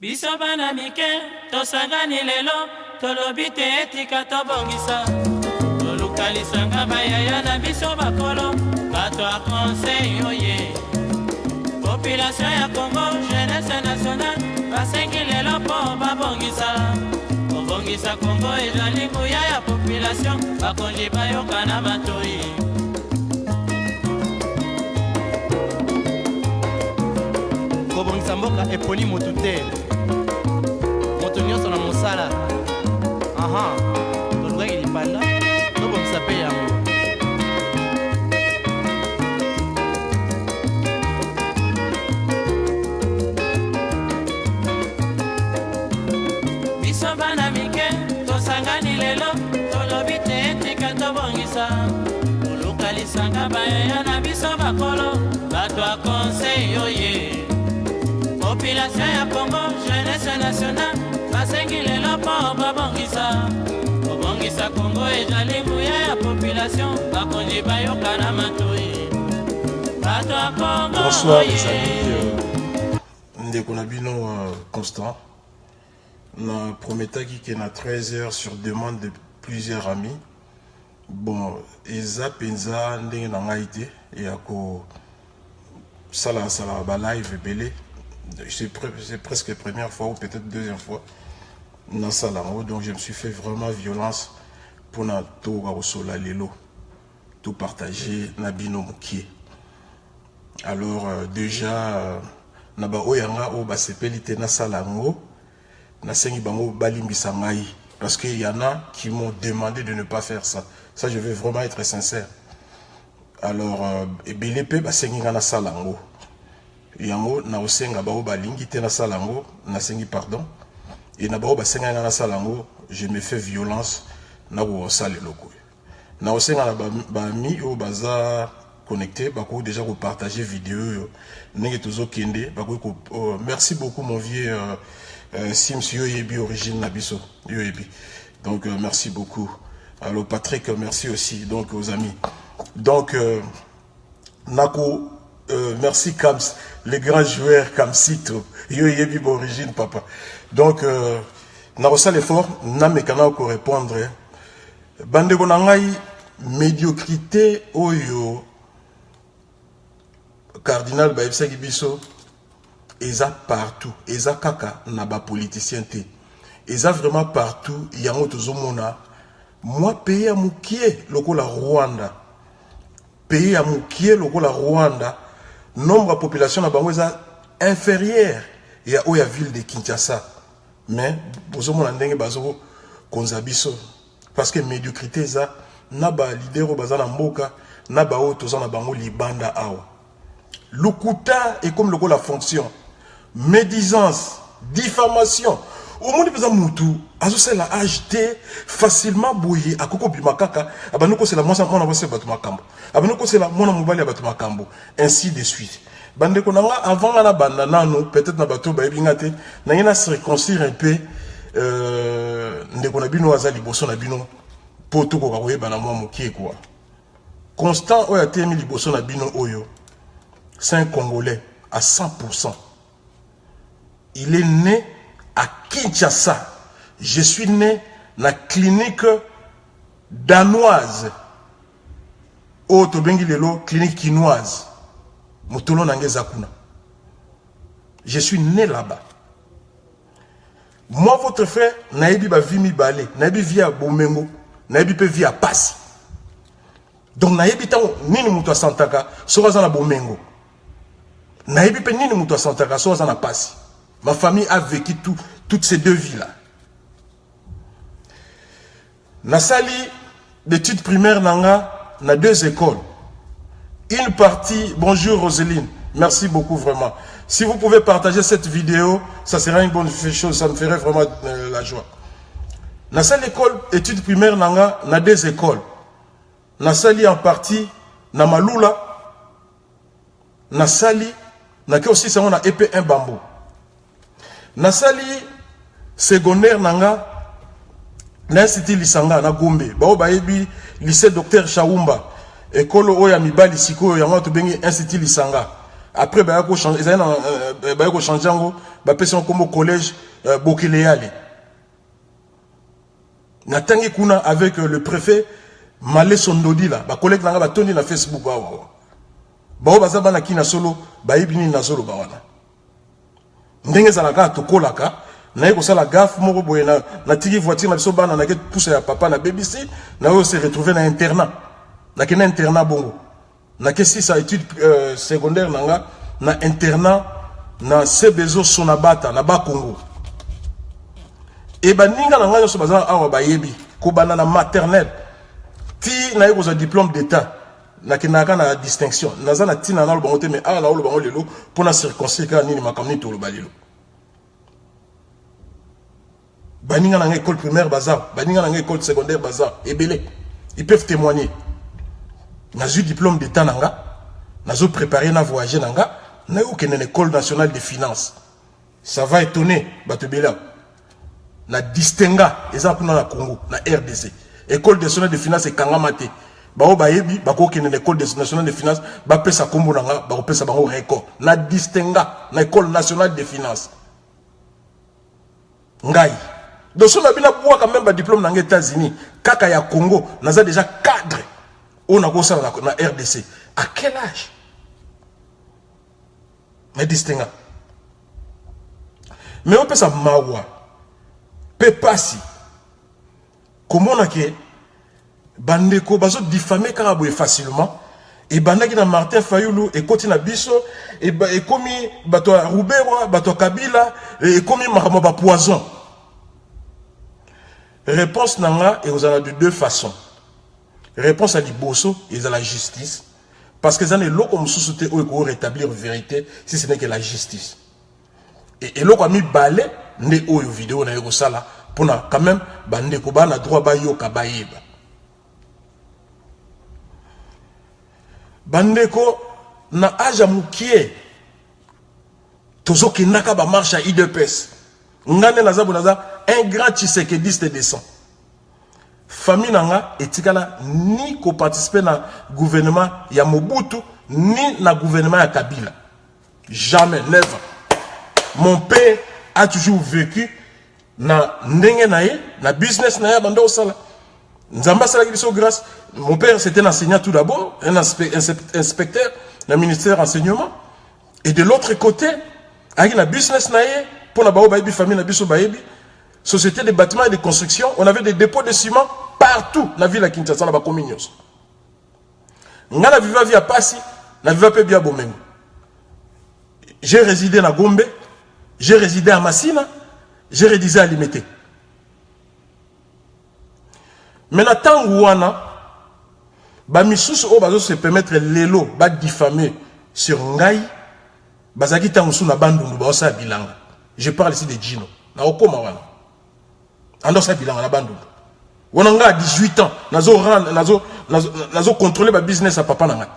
Biso bana mike, tosangani lelo, tolobi te etika tobongisa. Tolukalisanga bayaya na biso bakolo, bato a conseil oye. Population ya Congo, jeunesse nationale, basengi lelo po babongisa. Kobongisa Congo ezali nguya ya population, bakonji bayoka na batoi. Kobongisa mboka eponi motu te. Moto nyonso na mosala. Aha, tolukaki lipanda, tobongisa pe yango. Biso bana mike, tosangani lelo, tolobi te etika tobongisa. Tolukalisanga bayaya na biso bakolo, bato a conseil oye. Population ya Congo, jeunesse nationale, basengi lelo po babongisa. Kobongisa Congo ezali nguya ya population, bakonji bayoka na matoi. Bato a Congo. Bonsoir les amis, ndeko na bino Constant. Na prometaki que na 13h sur demande de plusieurs amis. Bon, eza penza ndenge na ngai te ya ko sala ba live belé. C'est presque la première fois ou peut-être deuxième fois dans Salango, donc je me suis fait vraiment violence pour na tout sola lelo, tout partager na bino mukie. Alors déjà na ba oyanga o ba sepelite na Salango na sengi bango balimbisa ngai parce qu'il y en a qui m'ont demandé de ne pas faire ça. Ça je vais vraiment être sincère. Alors ebelepe ba sengi na Salango. Yango na osenga bao balingi te na salango na sengi pardon et na bao basenga na salango je me fais violence na ko sale loko na osenga na ba mi o baza connecté bako déjà ko partager vidéo nenge tozo kende bako ko merci beaucoup mon vieux Sims Yoyebi origine na biso Yoyebi donc merci beaucoup. Alors Patrick merci aussi donc aux amis donc nako merci Kams, les grands joueurs Kamsito, yo yebi origine papa. Donc na rosa l'effort, na mekana ko répondre. Bande ko ngai médiocrité oyo cardinal ba ebsaki biso eza partout, eza kaka na ba politicien te. Eza vraiment partout, yango tozomona. Moi pays à mukie lokola Rwanda. Pays à mukie lokola Rwanda. Nombre de population na bango eza inférieur ya oya ville de Kinshasa mais bozomona ndenge bazo konzabiso parce que médiocrité eza na ba leader o bazana mboka na ba o tozana bango libanda awa lukuta et comme le la fonction médisance diffamation au monde pesa mutu azo c'est la acheter facilement bouillir akoko bimakaka abanoko c'est la mwana bose batu makambo abanoko c'est la mwana mobali batu makambo ainsi de suite bande ko nanga avant na banda nano peut-être na bato ba ebingate na ngena se réconcilier un peu ndeko na bino azali boso na bino poto ko koyeba na mwa mokie quoi Constant oya temi liboso na bino oyo c'est un Congolais à 100%. Il est né à Kinshasa. Je suis né dans la clinique danoise. Oh, tobengi lelo, clinique quinoise. Motolo nangeza kuna. Je suis né là-bas. Moi, votre frère, naebi ba vi mi balé, naebi via Bomengo, naebi pe via Passi. Donc naebi tango nini mutu asantaka, soka na Bomengo. Naebi pe nini mutu asantaka, soka na Passi. Ma famille a vécu toutes ces deux vies-là. Nasali d'études primaires nanga na deux écoles. Une partie, bonjour Roseline, merci beaucoup vraiment. Si vous pouvez partager cette vidéo, ça sera une bonne chose, ça me ferait vraiment la joie. Nasali l'école études primaires nanga na deux écoles. Nasali en partie na Malula. Nasali na ke aussi ça on a épée un bambou. Nasali secondaire nanga na institut Lisanga na Gombe bao baebi lycée docteur Chaumba école oya mibali siko yango to bengi institut Lisanga Après, il va changer, il va comme au collège Bokeleyale. Natangi kuna avec le préfet Malé Sondodi là, ba collègue nanga ba tondi na Facebook ba wa. Ba baza bana kina solo, ba ibini na solo ba wana. Ndenge zalaka to kolaka, na yeko sala gaffe moko boye na tiki voiture na biso bana na ke pousse ya papa na BBC, na yo se retrouver na internat. Na kena internat bongo. Na ke si sa étude secondaire nanga na internat na Sebezo Sonabata na ba Congo. Et ben ninga na nganya so bazana awa bayebi ko bana na maternelle ti na yeko za diplôme d'état na kinaka na distinction nazana tina na lo bango te mais ala na lo bango lelo pour na circoncis ka nini makamni to lo balelo baninga na école primaire bazar baninga na école secondaire bazar ebele ils peuvent témoigner na eu diplôme d'état nanga nazo préparer na voyager nanga na yo kene école nationale des finances ça va étonner batebela na distinga exemple na Congo na RDC école nationale de finance et kangamate ba bayebi ba ko kene école nationale de finance ba pesa kombo nanga ba ko pesa bango record na distinga na école nationale de finance ngai donc so na bina pouvoir quand même ba diplôme na États-Unis kaka ya Congo naza déjà cadre on a ça na RDC à quel âge na distinga mais on peut ça mawa Pepasi. Comment on a que bandeko bazo diffamé karaboué facilement et bandaki na Martin Fayulu et Kotina Biso et komi bato Roubero bato Kabila et komi makama poison. Réponse nanga et vous en avez de deux façons. Réponse à Liboso et à la justice parce que ça n'est l'eau comme sous-souté ou rétablir la vérité si ce n'est que la justice. Et l'eau a mis balai ne oyo vidéo na yoko sala pour na quand même bande ko ba na droit ba yoka ba yeba bande ko na aja mukie tozoki naka ba marche à IDPS ngane na zabu naza un grand tshisekediste descend famille nanga etikala ni ko participer na gouvernement ya Mobutu ni na gouvernement ya Kabila jamais never. Mon père a toujours vécu na ndenge nae, na business nae bando sala. Nzamba sala kibiso grâce. Mon père c'était un enseignant tout d'abord, un inspecteur dans le ministère renseignement. Et de l'autre côté, avec la business nae pour la bao baïbi famille na biso baïbi, société de bâtiments et de construction, on avait des dépôts de ciment partout dans la ville de Kinshasa, la Cominios. Ngana viva via Passi, na viva pe bia Bomengo. J'ai résidé à Gombe. J'ai résidé à Massina, j'ai résidé à Limité. Maintenant, tant ouana, bamisous o bazo se permettre lelo ba diffamer sur ngai, bazaki tangusu na bandundu ba osa bilanga. Je parle ici de Gino. Na okoma wana. Ando sa bilanga na bandundu. Wana nga à 18 ans, nazo contrôler ba business à papa na ngai.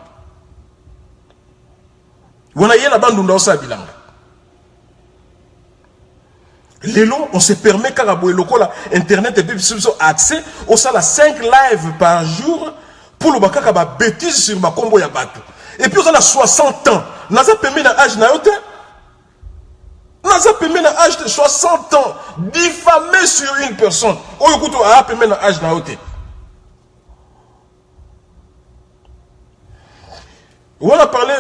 Wana ye na bandundu osa bilanga. Lélo, on se permet caraboué local internet et puis accès au sala 5 lives par jour pour le bakaka ba bêtise sur ma combo ya bateau. Et puis on a 60 ans. Naza permis na âge na yote. Naza permis na âge de 60 ans diffamé sur une personne. Oyo kuto a permis na âge na yote. On a parlé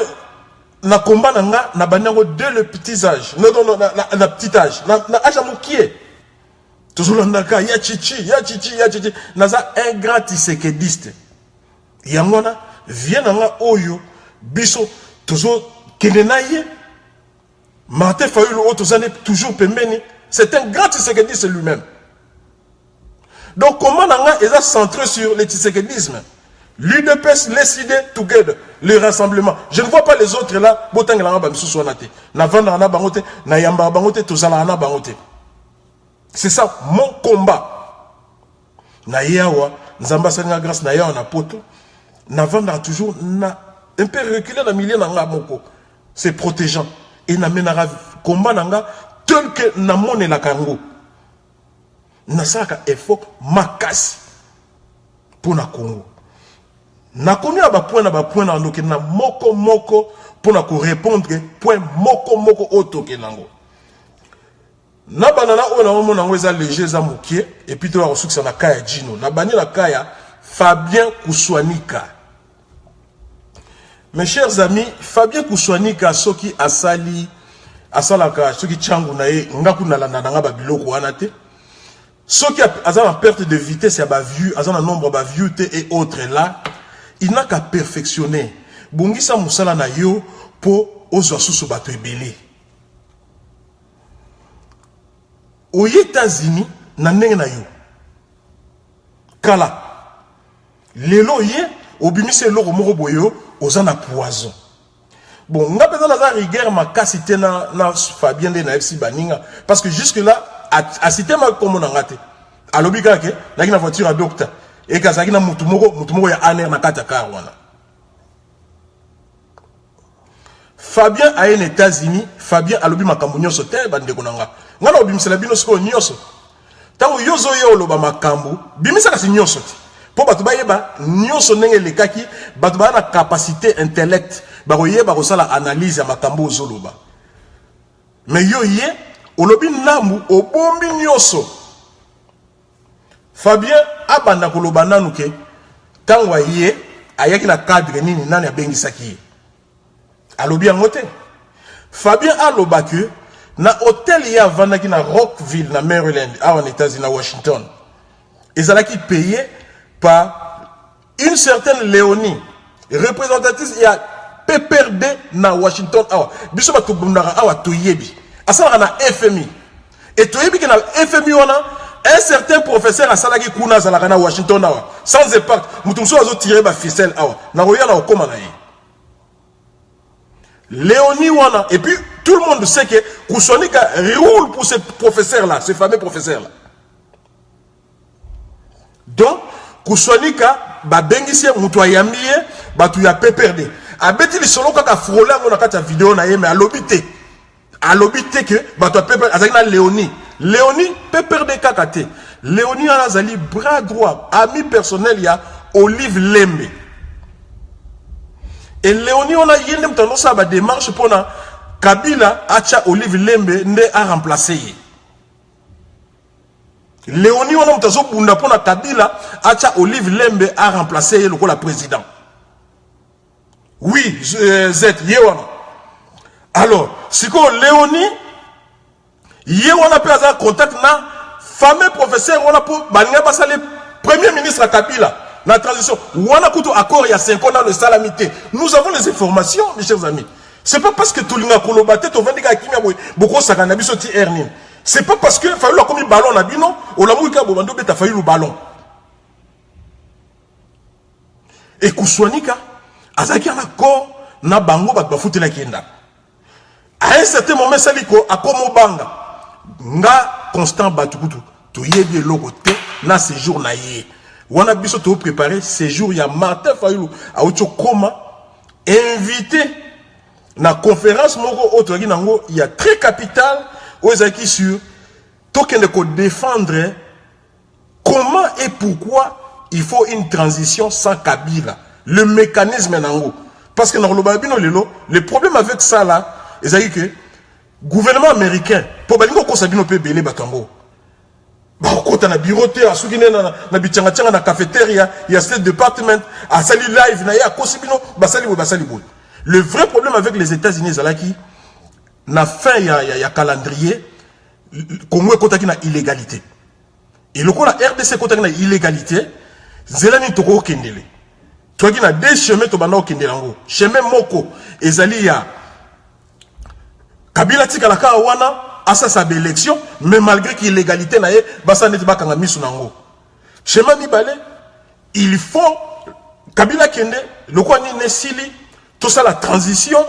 na combat nanga na banango dès le petit âge na petit âge na âge amukie toujours ndaka ya chichi naza un grand tisekediste yangona vient nanga oyo biso toujours kenenaye Martin Fayulu otozane toujours pembeni c'est un grand tisekediste lui-même donc comment nanga est centré sur le tisekedisme. L'UDPS, les idées, together, le rassemblement. Je ne vois pas les autres là. C'est ça mon combat. Na yawa, nzamba sanga grâce na yawa na poto. Na vanda toujours na un peu reculé na milieu na moko. C'est protégeant et na menara combat nanga tel que na mone la kango. Na saka effort makasi pour na Congo. nakomi à point na ndoke na moko pour na ko répondre point moko otoke nango na banana o na mona ngo eza léger za mokie et puis to la ressource na kaya Gino na bani la kaya Fabien Kouswanika. Mes chers amis, Fabien Kouswanika soki asalaka soki changu na ye ngaku na landa nga ba biloko wana te soki azana perte de vitesse ya ba vue azana nombre ba vue et autres là, il n'a qu'à perfectionner bongisa musala na yo po ozwa susu bato ebele. Aux États-Unis na ndenge na yo kala lelo ye obimise loko moko boyo ozana poison. Bon, nga peza na za rigueur makasi te na Fabien de na FC Baninga parce que jusque là a cité ma comme na ngate alobi kake na kina voiture à docteur et kazaki na mutu moko ya aner na kata car wana. Fabien a aux États-Unis, Fabien alobi makambo nyonso te bande konanga ngana obimisela bino siko nyonso tango yozo yo loba makambo bimisa kasi nyonso te po bato bayeba nyonso ndenge lekaki bato ba na capacité intellect ba koyeba ko sala analyse ya makambo ozoloba mais yo ye olobi lambu obombi nyonso. Fabien abanda koloba nanu ke tango ye ayaki na cadre nini nani abengisaki alobi yango te. Fabien aloba que na hôtel ya vandaki na Rockville na Maryland en États-Unis na Washington ezalaki payé par une certaine Léonie représentatrice ya PPRD na Washington awa biso ba tobundaka awa toyebi asala na FMI et toyebi que na FMI wana un certain professeur asalaki kuna zalaka na Washington awa sans épargne mutumso azo tirer ba ficelle awa na roya na okoma na ye Léonie wana et puis tout le monde sait que Kouswanika roule pour ce professeur là, ce fameux professeur là. Donc Kouswanika ba bengisie mutu ayambiye batu ya PPRD abeti li solo kaka frola ngona kata vidéo na ye mais alobite que batu ya PPRD azaki na Léonie PPRD kaka te Léonie azali bras droit ami personnel ya Olive Lembe. Et Léonie, on a yéné mtano sa ba démarche pour na Kabila acha Olive Lembe nde a remplacé. Léonie, on a mtazo bunda pour na Kabila acha Olive Lembe a remplacé le président. Oui, Z, yewana. Alors, si ko Léonie, yewana peut avoir contact na fameux professeur on a pour baninga basale premier ministre à Kabila. La transition, on a coutu accord il y a 5 ans dans le salamité. Nous avons les informations, mes chers amis. C'est pas parce que tout le monde a colobate, tout le monde a beaucoup de choses. C'est pas parce que fallu comme un ballon nabino, ou la mouika bobando beta fallu le ballon. Et Kouswanika, azaki un accord na bango bat bafuti la kenda. À un certain moment, saliko akomo banga, nga constant batukutu, to yebi lokote na séjour na ye. On a besoin de préparer ces jours. Il y a Martin Fayulu à Ochokoma invité na conférence moko autre il y a très capital aux acquis sur token de défendre comment et pourquoi il faut une transition sans Kabila. Le mécanisme nango parce que dans le problème avec ça là, c'est que gouvernement américain pour balingo ko sabino pe belé batango. Bah, quand on a bureauté, à ceux qui na bichanga na cafétéria, il y a State Department, à Sali Live, na ya Kosibino, basali bo. Le vrai problème avec les États-Unis, c'est là qui, na fin, il y a calendrier, Congo est contacté na illégalité. Et le coup, la RDC contacté na illégalité, Zelani Toko Kendele. Toi qui na deux chemins, to bana Kendelango. Chemin Moko, et Zali ya Kabila Tikalaka Wana, à sa élection, mais malgré qu'il y ait l'égalité, chemin Mibale, il faut Kabila Kende, le quoi ni Nesili, tout ça la transition,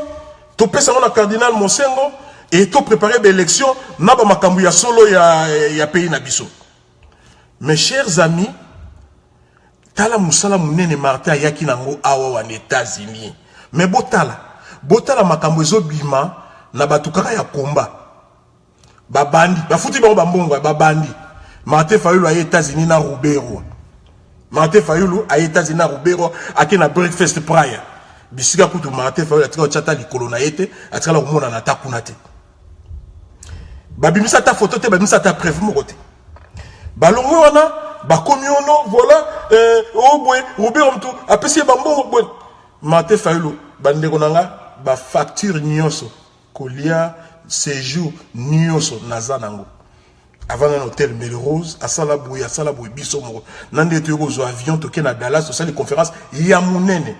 tout peut savoir le cardinal Monsengo, et tout préparer l'élection, n'a pas makambuya solo ya pays nabiso. Mes chers amis, tala musala munene Martin yaki nango awa en États-Unis. Mais botala makambuzo bima, na batukaka ya komba. Babandi, bafuti bango bambongo babandi. Martin Fayulu à États-Unis na Roubero. Martin Fayulu a États-Unis na Rubero akena breakfast prayer. Bisika kutu Martin Fayulu atika chata likolo na yete atika la komona na takuna te. Babimisa ta photo te babimisa ta preuve moko te. Balongo wana bakomi ono voilà oh boy Rubero mtu apesi bambo boy Martin Fayulu bandeko nanga ba facture nyonso kolia séjour nyonso nazanango. Avant un hôtel Melrose, à Salaboué, Bisso, Nande Théozo avion, toqué na Dallas, au sein des conférences, Yamounene.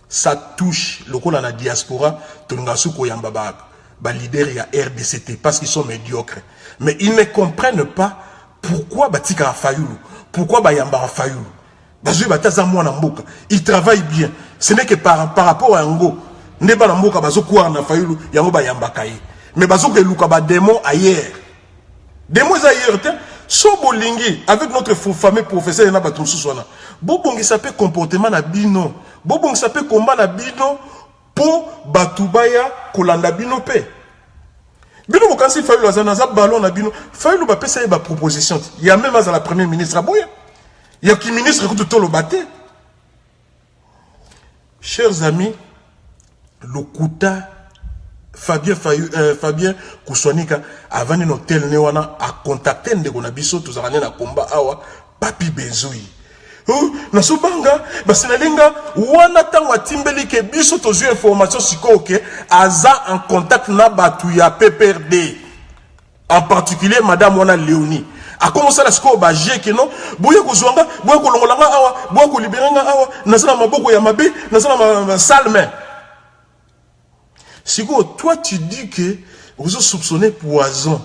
Ça touche le col à la diaspora, Tongasuko Yambaba, leader et à RDCT, parce qu'ils sont médiocres. Mais ils ne comprennent pas pourquoi Batika Fayoulou, pourquoi Bayamba Fayoulou. Ils travaillent bien. Ce n'est que par rapport à Ngo, Neba Namboka Bazokouar na Fayoulou, Yango Bayamba Kaye. Mais Bazok et Luka Bademo ailleurs. Des mots ailleurs, Sobo Lingi, avec notre fameux professeur Yana Batum Souswana, Bobongi s'appelle comportement na bino, Bobongi s'appelle combat na bino, pour Batubaya, Kolanda bino pe. Bino Mokansi Fayulu Azanaza ballon na bino, Fayulu Bapé ça y est proposition. Il y a même à la première ministre Aboya. Il y a qui ministre écoute tout le bâté. Chers amis, le Kouta. Fabien Kouswanika avant un hôtel Newana a contacté Ndegonabiso tous à na combat awa Papi Benzoui. Oh, nasobanga basinalinga wana tangwa timbeli ke biso tozu information siko ke aza en contact na batu ya PPRD. En particulier madame wana Léonie. A commencé la siko ba que non boye kozwanga boye kolongolanga awa boye koliberanga awa nasala maboko ya mabe nasala ma salme. Si toi tu dis que vous avez soupçonné poison,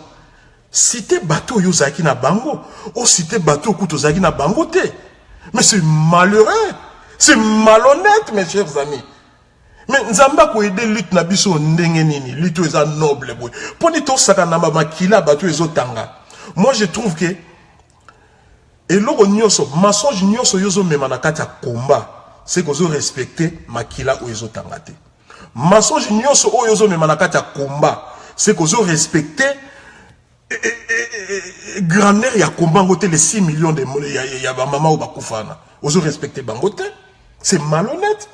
si t'es bateau yozaki na bango, ou si t'es bateau koutozaki na bango te. Mais c'est malheureux, c'est malhonnête mes chers amis. Mais nzamba ko aider lutte na biso ndenge nini, lutte eza noble boy. Poni to sakana makila bateau ezotanga. Moi je trouve que et loko nyoso, mensonge nyoso yozo mema na kati ya combat, c'est que vous respecter makila ou ezotanga te. Mensonge nyonso oyo zo me manakata combat c'est que zo respecter grandeur ya combat ngote les 6 millions de ya ba mama ou ba kufana ozo respecter bangote c'est malhonnête.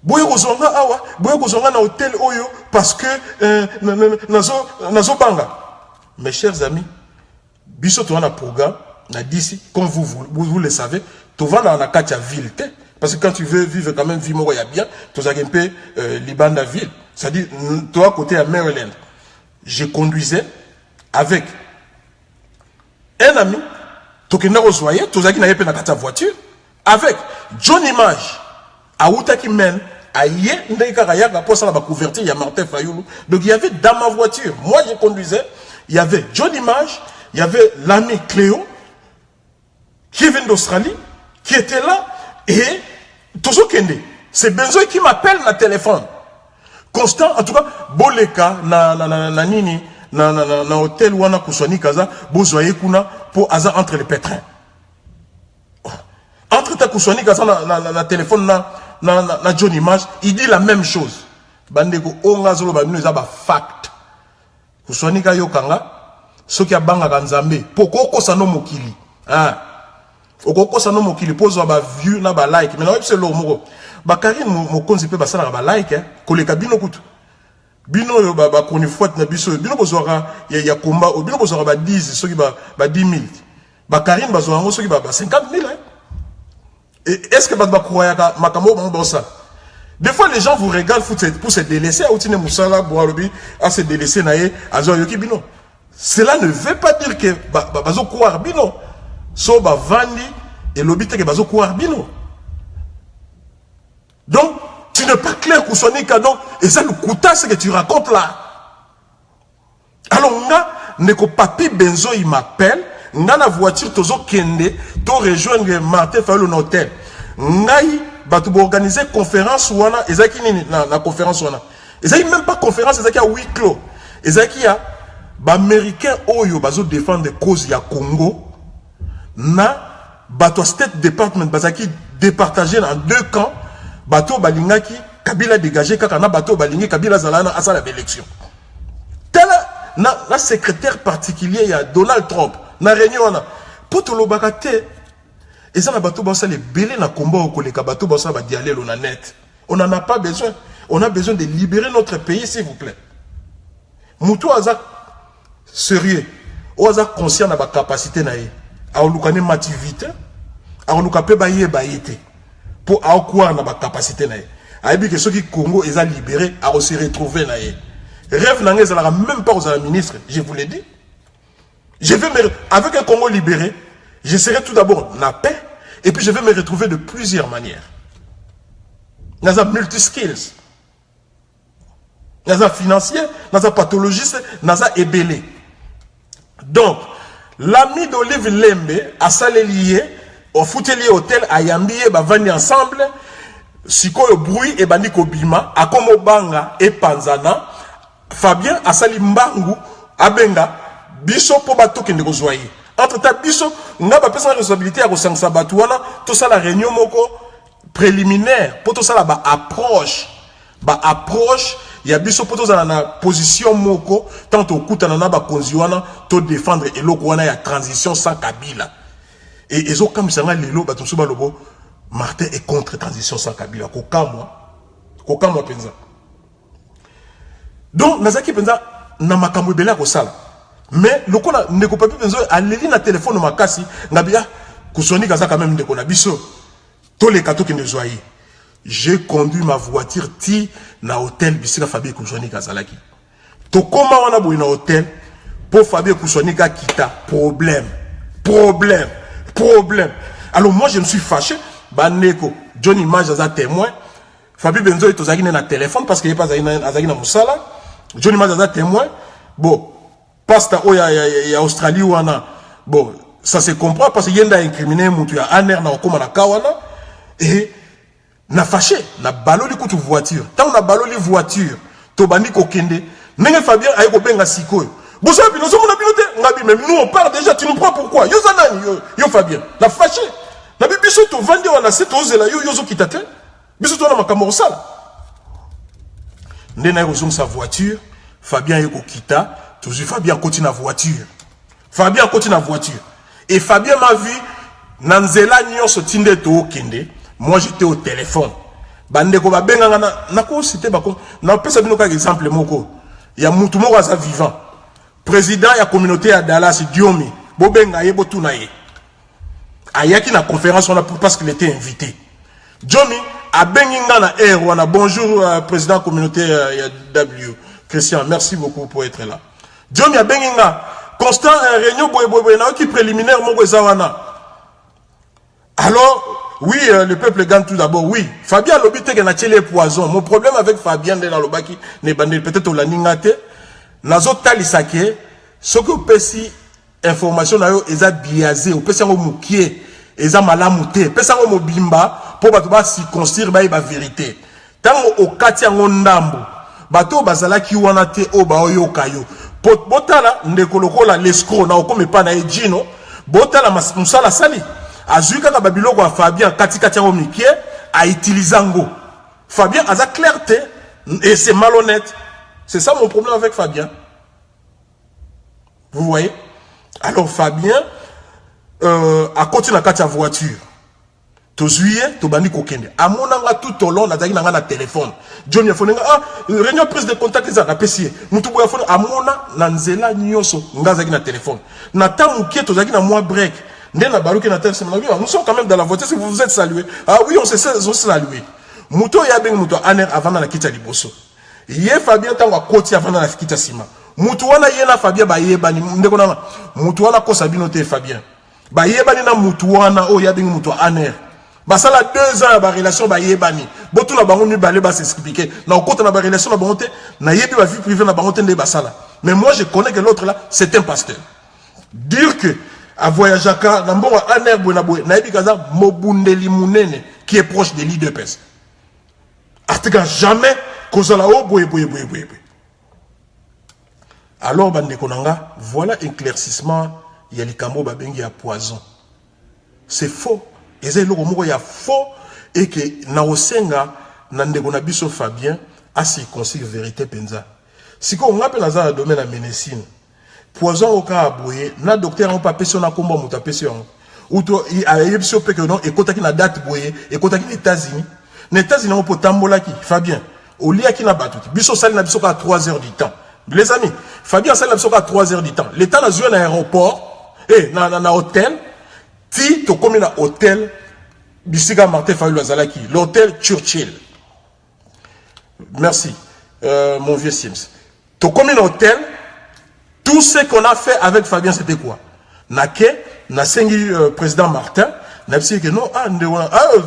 Boye kozonga awa boye kozonga na hôtel oyo parce que nazo banga. Mes chers amis, biso to na programme na d'ici comme vous le savez, to va na katia ville te. Parce que quand tu veux vivre quand même vie moya bien, tu as un peu Liban la ville. C'est-à-dire, toi, côté à Maryland, je conduisais avec un ami, tu as ta voiture, avec John Image, à Outaki Men, à Yé, pour ça, la couverture, il y a Martin Fayulu. Donc, il y avait dans ma voiture, moi je conduisais, il y avait John Image, il y avait l'ami Cléo, qui vient d'Australie, qui était là, et toujours Kende. C'est Benzoï qui m'appelle na téléphone. Constant, en tout cas, Boleka, na nini, na hôtel wana kuswani kaza, bozoye kuna, pour hasard entre les pétrins. Entre ta kuswani kaza na téléphone na John Image, il dit la même chose. Bandeko, onga zolo ba minu ba fact. Kuswani ka yokanga, soki abanga kanzambe, poko kosa no mokili. Ah. Okoko sa no mokili pozo ba view na ba like mais na c'est lo moko ba Karine mokonzi pe basala ba like koleka bino kutu bino yo ba koni faute na biso bino bozwaka ya combat bino bozwaka ba 10 soki ba 10 000 ba Karine bazwaka soki ba 50 000 et est-ce que ba croyaka makamo bon ça des fois les gens vous regardent pour se délaisser à Outine Moussala Boalobi à se délaisser naé à Zoyoki bino cela ne veut pas dire que bazo croire bino. So ba vandi et l'obité que bazo bino. Donc tu n'es pas clair pour sonner cadeau et ça le coûta ce que tu racontes là. Alors nga neko papi Benzo il m'appelle nga na voiture tozo kende to rejoindre Martin Fayulu na hôtel. Ngai ba tu organiser conférence wana ezaki nini na conférence wana. Ezaki même pas conférence ezaki à huis clos. Ezaki ya ba américain oyo bazo défendre cause ya Congo. Na bato State Department bazaki départagé en 2 camps bato balingaki Kabila dégagé kaka na bato balingi Kabila zalana asa la élection tel na secrétaire particulier ya Donald Trump na réunion na poto lo bakate Et ça, les belés na combat au koleka bateau bansa va dialer on a net. On n'en a pas besoin. On a besoin de libérer notre pays, s'il vous plaît. Moutou aza sérieux. Ou aza conscient de la capacité na ye. A olukane mativité. A olukape baye bayete. Pour avoir na capacité na ye. A ebi que ceux qui Congo est libéré a se retrouver na ye. Rêve n'a même pas aux ministres, je vous l'ai dit. Je vais avec un Congo libéré, je serai tout d'abord la paix, et puis je vais me retrouver de plusieurs manières. Naza multi-skills. Naza financier, naza pathologiste, naza ébélé. Donc, l'ami d'Olive Lembe a salé lié, au foutelier hôtel, à Yambié, bavani ensemble, siko yo bruit, et bandi kobima, a komo banga, et panzana, Fabien a sali mbangu, abenga, biso po bato kende kozwaye. Entre ta biso, nga ba pesa responsabilité à kosangsa batouana, tout ça la réunion moko préliminaire, pour tout ça la ba approche, ya biso pour tout ça na position moko, tant au coup tanana ba konziwana, to défendre et loko wana ya transition sans Kabila. Et ezo kam sanga lelo ba tosuba lobo, Martin est contre transition sans Kabila. Kokamwa penza. Donc, Nazaki penza na makambo bela ko sala. Mais le ko na ndeko papi penza aleli na téléphone makasi ngabia kusoni kaza quand même ndeko na biso. To le kato ki nezwayi. J'ai conduit ma voiture ti na hôtel bisika Fabien kusoni kazalaki. To koma wana boy na hôtel pour Fabien kusoni ka kita problème. Alors moi je me suis fâché baneko Johnny Mage za témoin. Fabien Benzo est aux na téléphone parce qu'il n'est pas à Moussala. Johnny Mazaza témoin. Bon, pasta o ya Australie ou ana. Bon, ça se comprend parce qu'il y a incriminé moutou ya aner na okoma na kawana et na fâché na balo li kutu voiture. Tant on a balo li voiture, to bandi ko kende. Nenge Fabien ayeko benga sikoy. Bon ça bino so mona binote ngabi même nous on part déjà tu nous prends pourquoi? Yo zanani yo Fabien. La fâché. Na biso to vande wana c'est ozela yo zo kitate. Biso to na makambo sala. Ndena yozong sa voiture, Fabien yeko kita, toujours Fabien continue la voiture. Et Fabien m'a vu, nanzela nyonso tinde to kende, moi j'étais au téléphone. Bande ko ba benga na ko cité bako, na pesa bino ka exemple moko. Ya mutu moko aza vivant. Président ya communauté ya Dallas Diomi, bo benga ye bo tuna ye. Ayaki na conférence on a parce qu'il était invité. Diomi a benginga na air wana bonjour président communauté W Christian, merci beaucoup pour être là. Diomi a benginga constant réunion boy na qui préliminaire moko zawana. Alors oui le peuple gagne tout d'abord oui. Fabien lobite que na tiele poison. Mon problème avec Fabien de la lobaki ne bande peut-être au laningate nazo talisake ce que pesi information na yo eza biaisé, pesi ngo mukie eza malamu te, pesi ngo mobimba pour bato ba circonstruire ba vérité. Tango okati yango ndambo bato bazalaki wana te o ba oyoka yo botala ndeko lokola l'escroc na okome pa na ejino botala musala sali azuka ka babiloko ya Fabien kati yango mikie a utilisé Fabien aza clarté et c'est malhonnête. C'est ça mon problème avec Fabien. Vous voyez? Alors Fabien a continué à la voiture. To juillet, to bandi kokende. A monanga tout au long, na zaki na téléphone. Johnny a foné réunion prise de contact ça na PC. Mutu boya foné a mona na nzela nyonso nga zaki na téléphone. Na tamu ki to zaki na moi break. Ndena baruki na téléphone. Nous sommes quand même dans la voiture si vous vous êtes salué. Ah oui, on s'est salué. Muto ya beng muto aner avant na kita liboso. Ye Fabien tango koti avant na kita sima. Mutu wana yena Fabien ba yebani ndeko na mutu wana ko sabino te Fabien. Ba yebani na mutu wana o ya beng muto aner. Basala 2 ans ba relation ba yebani. Botu na bango ni balé ba s'expliquer. Na okota na ba relation na bango te na yebi ba vie privée na bango te nde basala. Mais moi je connais que l'autre là c'est un pasteur. Dire que à voyageaka na mbongo aner boy na yebi kaza mobundeli munene qui est proche de l'IDPS. Artiga jamais kozala o boy. Alors bande konanga, voilà éclaircissement ya likambo ba bengi ya poison. C'est faux. Et c'est le mot ya faux et que na osenga na ndeko na biso Fabien a circoncis vérité penza. Si ko ngape na za domaine la médecine. Poison au ka aboye na docteur on pas pesi on a kombo muta pesi on. ou to ayebisi pe que non et kotaki na date boye et kotaki les États-Unis. Les États-Unis on peut tambolaki Fabien. Au lia qui na batuti. Biso sali na biso ka 3 heures du temps. Les amis, Fabien sali na biso ka 3 heures du temps. L'état na joué na aéroport et na hôtel. Ti to komi na hôtel Bisika Martin Fayulu Azalaki, l'hôtel Churchill. Merci, mon vieux Sims. Tu comme un hôtel, tout ce qu'on a fait avec Fabien, c'était quoi? Nake, na sengi président Martin, na dit que non,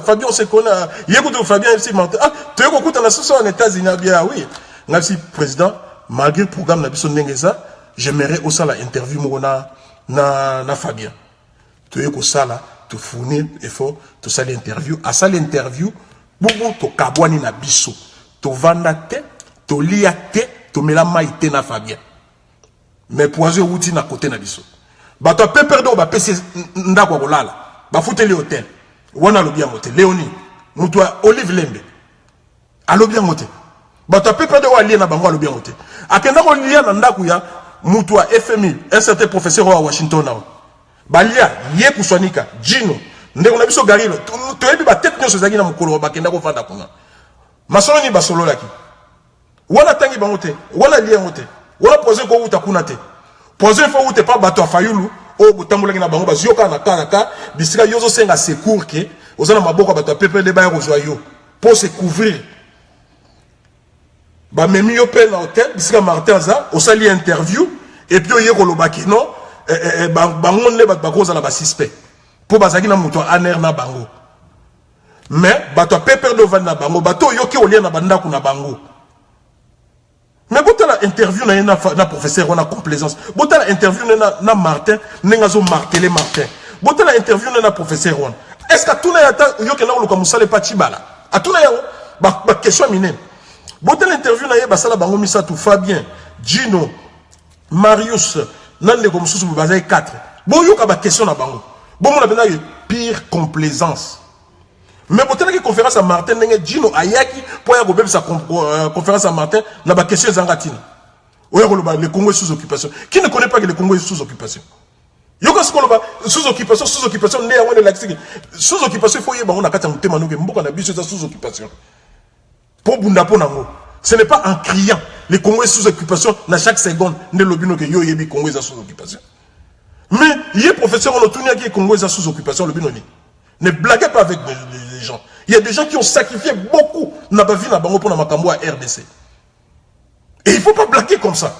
Fabien, c'est qu'on a, il écoute Fabien, Martin, tu écoutes en association aux États-Unis, bien oui. Na dit président, malgré le programme na biso ndengeza, j'aimerais aussi l'interview na Fabien. Tu écoutes ça là. Tu fournir effort, tu sais l'interview. À ça l'interview, tu kabwani na biso, tu vandate, tu liate, tu mets la maïté na Fabien. Mais poison outil na côté na biso. Bah tu peux perdre, bah pèse ndako kolala, bah foutre les hôtels. Wana lo bien moté, Léonie, mutwa Olive Lembe. Alo bien moté. Bah tu peux perdre wa lien na bango alo bien moté. Akenda ko lien na ndako ya mutwa FMI, un certain professeur à Washington now. Balia ye kuswanika Gino ndeko na biso garilo to yebi ba tête nyonso zaki na mukolo bakenda ko fanda kuna masolo ni basolo laki wala tangi bangote wala lia ngote wala poser ko uta kuna te poser fo ute pa bato Fayulu o butambolaki na bango bazioka na kanaka bisika yozo senga secours ke ozana maboko bato PPD ba yo yo pour se couvrir ba memi yo pe na hôtel bisika Martin za osali interview et puis ye ko lobaki non bango ne bat bakoza na ba suspect pour bazaki na muto aner na bango mais bato peper do van na bango bato yoki olia na banda ku na bango mais botala interview na professeur on a complaisance botala interview na Martin nenga zo marteler Martin botala interview na professeur on est-ce que tout na yata yoki na luka musale pa chibala atuna ya ba question minene botala interview na ye basala bango misa tout Fabien Gino Marius Nande comme sous basé 4. Bon, il y a des questions à bango. Bon, on a besoin de pire complaisance. Mais pour tenir une conférence à Martin, Gino Ayaki, pour y avoir sa conférence à Martin, n'a pas question Zangatine. Ou le Congo est sous occupation. Qui ne connaît pas que le Congo est sous occupation? Il y a sous occupation, né à one de sous occupation, il faut y avoir un carte en thème, on a besoin de sous occupation. Pour Bundapo Nango. Ce n'est pas en criant. Les Congo est sous occupation, à chaque seconde, ne l'obino que yo yebi Congo est sous occupation. Mais il y a professeur en autonomie qui est Congo est sous occupation, le binoni. Ne blaguez pas avec les gens. Il y a des gens qui ont sacrifié beaucoup n'a pas vu na bango pour na makambo à RDC. Et il ne faut pas blaguer comme ça.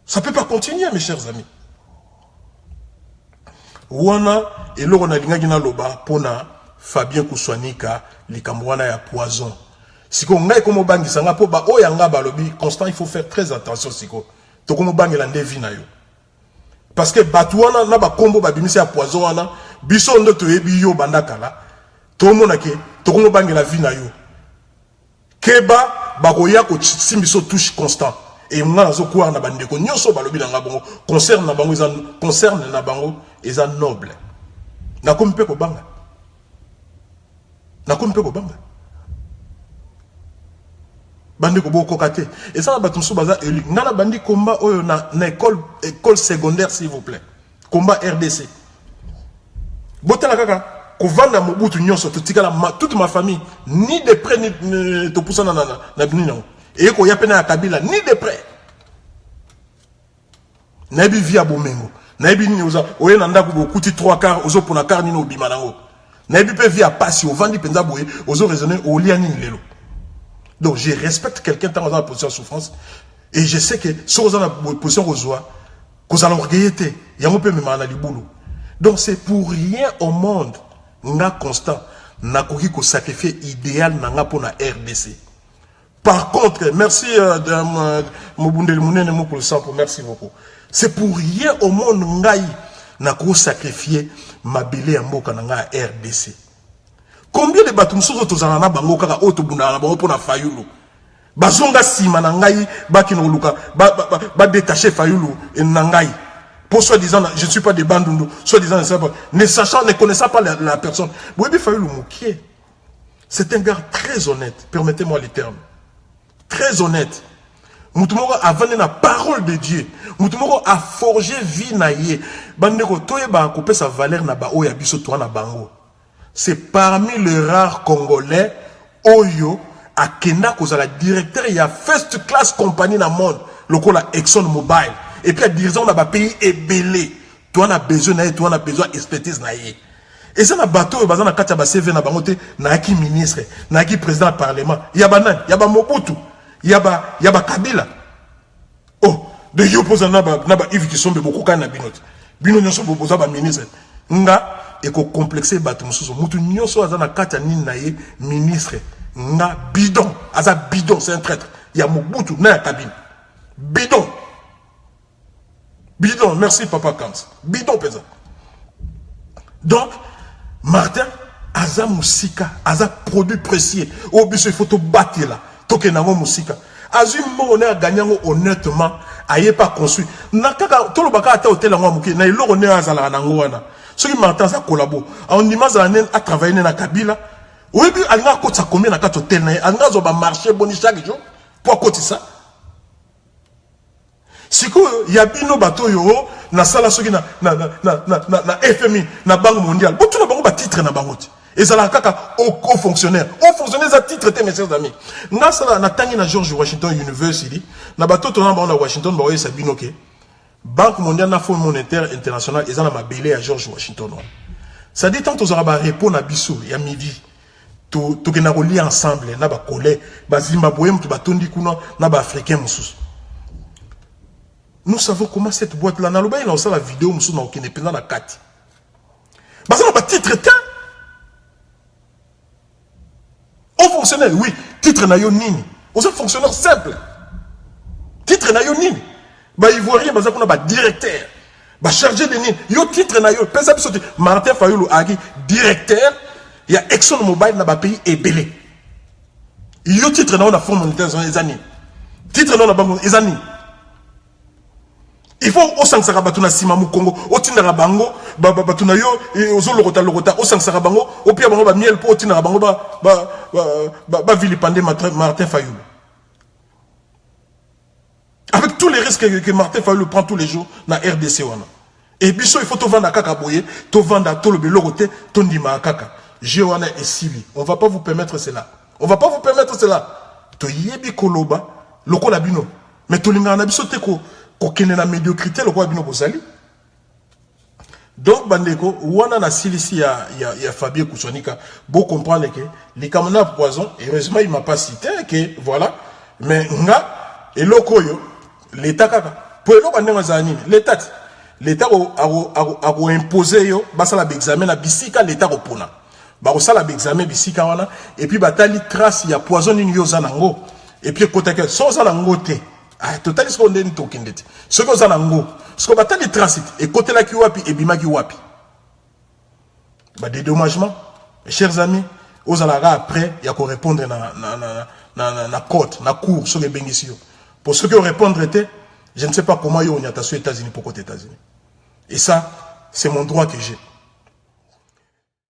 Ça ne peut pas continuer, mes chers amis. Wana et là on a l'ingagina loba pour na Fabien Kouswanika likamwana ya poison. Siko ngai komo bangi sanga po ba oyanga balobi constant il faut faire très attention siko to komo bangi la ndevi na yo parce que batouana na ba kombo ba bimisi ya poison wana biso ndo to yebi yo bandakala to mona ke to komo bangi la vie na yo keba ba koya ko simbiso touche constant et mwana zo kwa na bandeko nyonso balobi na ngabongo concerne na bango eza noble na kompe ko banga bandi ko boko kate et ça ba tumso baza élu ngana bandi combat oyo na école secondaire s'il vous plaît combat RDC botala kaka ko vanda mobutu nyonso to tikala toute ma famille ni de près ni to poussa na binino et ko yapena ya Kabila ni de près na bi via bomengo na bi ni oza oye na ndako bo kuti 3 quarts ozo pona quart ni no bimanango na bi pe via passi o vandi penza boye ozo raisonner o liani lelo. Donc je respecte quelqu'un dans la position de souffrance et je sais que si on est dans la position de joie, qu'on a l'orgueilleté, il y a un peu même à la boulot. Donc c'est pour rien au monde, n'a constant, n'a qu'au sacrifier idéal n'a pour la RDC. Par contre, merci merci beaucoup. C'est pour rien au monde n'a qu'au sacrifier ma belle en boka n'a RDC. Combien de bateaux sont tozana bango kaka auto bunda na bango pona Fayulu bazonga sima na ngai bakino luka ba détacher Fayulu et nangai pour soi-disant je ne suis pas de bandundu soi-disant ne sachant ne connaissant pas la personne Boyebi Fayulu Moukié c'est un gars très honnête permettez-moi les termes très honnête Mutumoko a vendu la parole de Dieu. Mutumoko a forgé vie na ye. Bandeko toye ba couper sa valeur na ba oya biso to na bango. C'est parmi les rares Congolais oyo a kenda kozala directeur ya first class compagnie na monde lokola Exxon Mobile. Et puis, dirigeant dans le pays est belé. Toi, on a besoin d'expertise. Et ça, on a bateau, on a katia CV, on a qui ministre, on a qui président du parlement. Il y a Banan, il y a Mobutu, il y a Kabila. Oh, de y'opposer na Yves qui sont beaucoup quand Binot. Binot n'y sont pas opposés ministre. Nga, et qu'on complexe bateau, Moutou n'y sont pas katia ni naïe ministre. Nga, bidon. Aza bidon, c'est un traître. Il y a Mobutu, n'a Kabila. Bidon. Bidon, merci Papa Kams. Bidon, pesant. Donc, Martin, Aza Moussika, Aza produit précieux. Au bis, il faut te battre là. Tokenango Moussika. Azim, on a gagné honnêtement. Aïe pas construit. Nakaka, tout le baka ata hôtel en Mouké. Na ilo on est à Zala Nangoana. Ce qui Martin a collabo. En image à travailler dans Kabila. Oui, puis, Alga Côte sa combien na 4 hôtels. Alga Zoba marché boni chaque jour. Pour côté ça. Si il y a bino bateau yo na sala soki na FMI na Banque mondiale bon tout na bango ba titre na bango et ça la kaka au fonctionnaire za titre te mes chers amis na sala na tangi na George Washington University na bateau to na bango na Washington ba oyesa bino ke Banque mondiale na Fonds monétaire international et ça na mabele à George Washington ça dit tant aux arabes répondre à biso ya midi to ke na ko lier ensemble na ba collègue ba Zimbabwe mtu batondi kuna na ba africain mususu. Nous savons comment cette boîte-là, il y a la vidéo, nous sommes dans la 4. Parce que le titre est un fonctionnaire, oui, titre n'a nini. On est fonctionnaire simple. Titre n'a nini. Il voit rien, parce qu'on a directeur. Chargé de nini. Yo titre n'a yo. Martin Fayoulou Agi, directeur, il y a Exxon Mobile dans le pays est belé. Yo titre n'a on a fonds monétaire dans les années. Titre n'a on a banque les années. Il faut au Sansara Batuna Simamu Congo, au Tinara Bango, Batuna yo, au Zolorota Lorota, au Sansara Bango, au Pia Bango, Miel, au Tinara Bango, Vilipande Martin Fayoulou. Avec tous les risques que Martin Fayoulou prend tous les jours dans la RDC. Et Bisso, il faut te vendre à Kakaboye, te vendre à Tolobé Loroté, Tondima à Kaka. Géoana et Sili. On ne va pas vous permettre cela. On ne va pas vous permettre cela. To yebi koloba, loko labino. Mais Tolinga Nabiso Teko. Aucune na médiocrité le roi bino bozali. Donc bandeko wana na silisi ya Fabien Koussonika beau comprendre que les camana poison heureusement il m'a pas cité que voilà mais nga et lokoyo l'état kaka pour lo bandenga zani l'état a imposer yo basala examen na bisika l'état repona ba sala examen bisika wana et puis batali trace ya poison ni yo zanango et puis kotaka so zanango te. Ah, total, ce qu'on est token. Ce qu'on a en ce qu'on attend les traces, et côté là qui wapi, et bima qui wapi. Bah, dédommagement, mes chers amis, aux alara après, il y a qu'on répondre na côte, na cour, sur les bénéficiaires. Pour ceux qui ont répondre, je ne sais pas comment ils ont été aux États-Unis, pourquoi aux États-Unis. Et ça, c'est mon droit que j'ai.